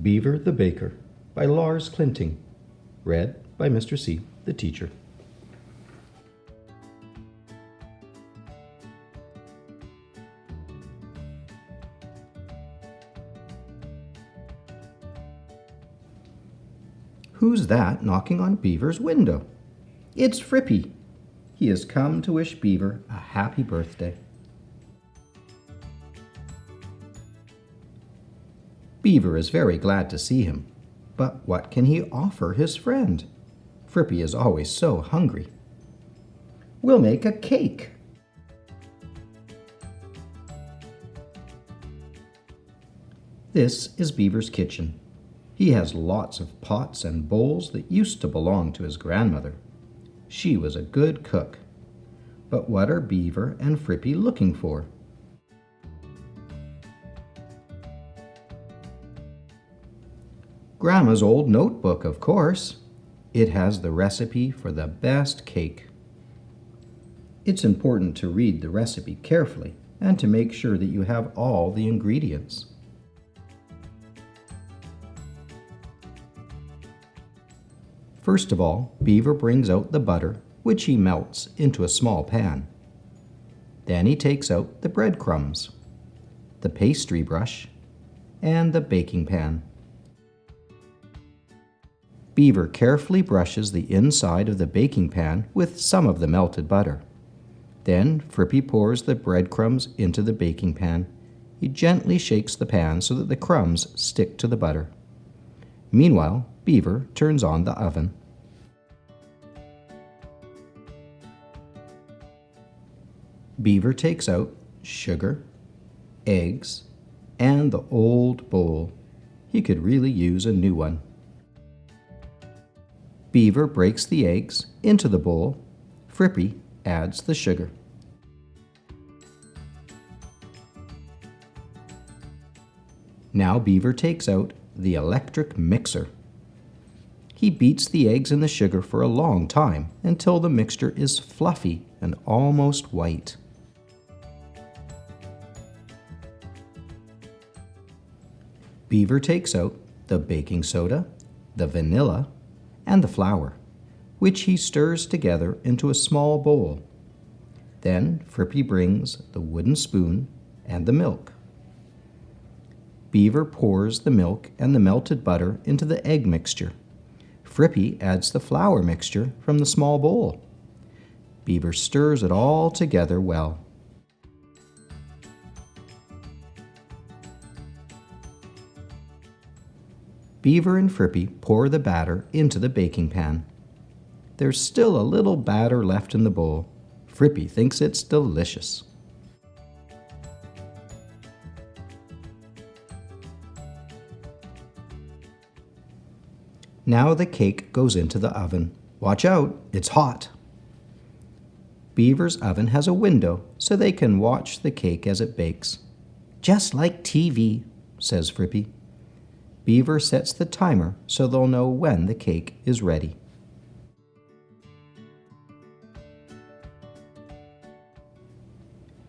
Beaver the Baker by Lars Clinting. Read by Mr. C, the teacher. Who's that knocking on Beaver's window? It's Frippy. He has come to wish Beaver a happy birthday. Beaver is very glad to see him, but what can he offer his friend? Frippy is always so hungry. We'll make a cake. This is Beaver's kitchen. He has lots of pots and bowls that used to belong to his grandmother. She was a good cook. But what are Beaver and Frippy looking for? Grandma's old notebook, of course. It has the recipe for the best cake. It's important to read the recipe carefully and to make sure that you have all the ingredients. First of all, Beaver brings out the butter, which he melts into a small pan. Then he takes out the breadcrumbs, the pastry brush, and the baking pan. Beaver carefully brushes the inside of the baking pan with some of the melted butter. Then Frippy pours the breadcrumbs into the baking pan. He gently shakes the pan so that the crumbs stick to the butter. Meanwhile, Beaver turns on the oven. Beaver takes out sugar, eggs, and the old bowl. He could really use a new one. Beaver breaks the eggs into the bowl. Frippy adds the sugar. Now Beaver takes out the electric mixer. He beats the eggs and the sugar for a long time until the mixture is fluffy and almost white. Beaver takes out the baking soda, the vanilla, and the flour, which he stirs together into a small bowl. Then Frippy brings the wooden spoon and the milk. Beaver pours the milk and the melted butter into the egg mixture. Frippy adds the flour mixture from the small bowl. Beaver stirs it all together well. Beaver and Frippy pour the batter into the baking pan. There's still a little batter left in the bowl. Frippy thinks it's delicious. Now the cake goes into the oven. Watch out, it's hot. Beaver's oven has a window so they can watch the cake as it bakes. Just like TV, says Frippy. Beaver sets the timer so they'll know when the cake is ready.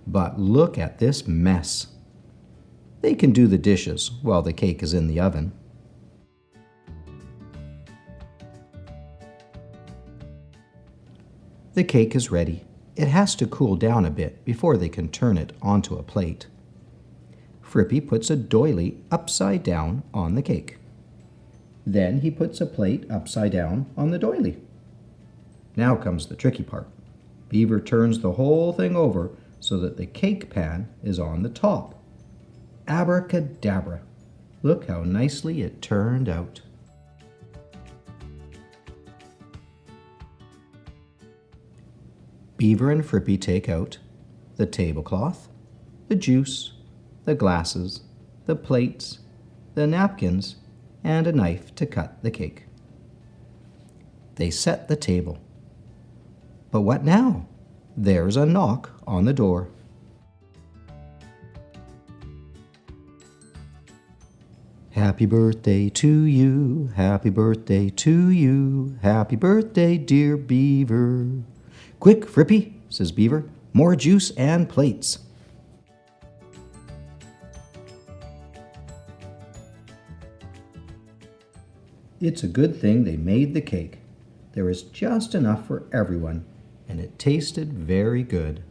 But look at this mess. They can do the dishes while the cake is in the oven. The cake is ready. It has to cool down a bit before they can turn it onto a plate. Frippy puts a doily upside down on the cake. Then he puts a plate upside down on the doily. Now comes the tricky part. Beaver turns the whole thing over so that the cake pan is on the top. Abracadabra! Look how nicely it turned out. Beaver and Frippy take out the tablecloth, the juice, the glasses, the plates, the napkins, and a knife to cut the cake. They set the table. But what now? There's a knock on the door. Happy birthday to you, happy birthday to you, happy birthday, dear Beaver. Quick, Frippy, says Beaver, more juice and plates. It's a good thing they made the cake. There was just enough for everyone, and it tasted very good.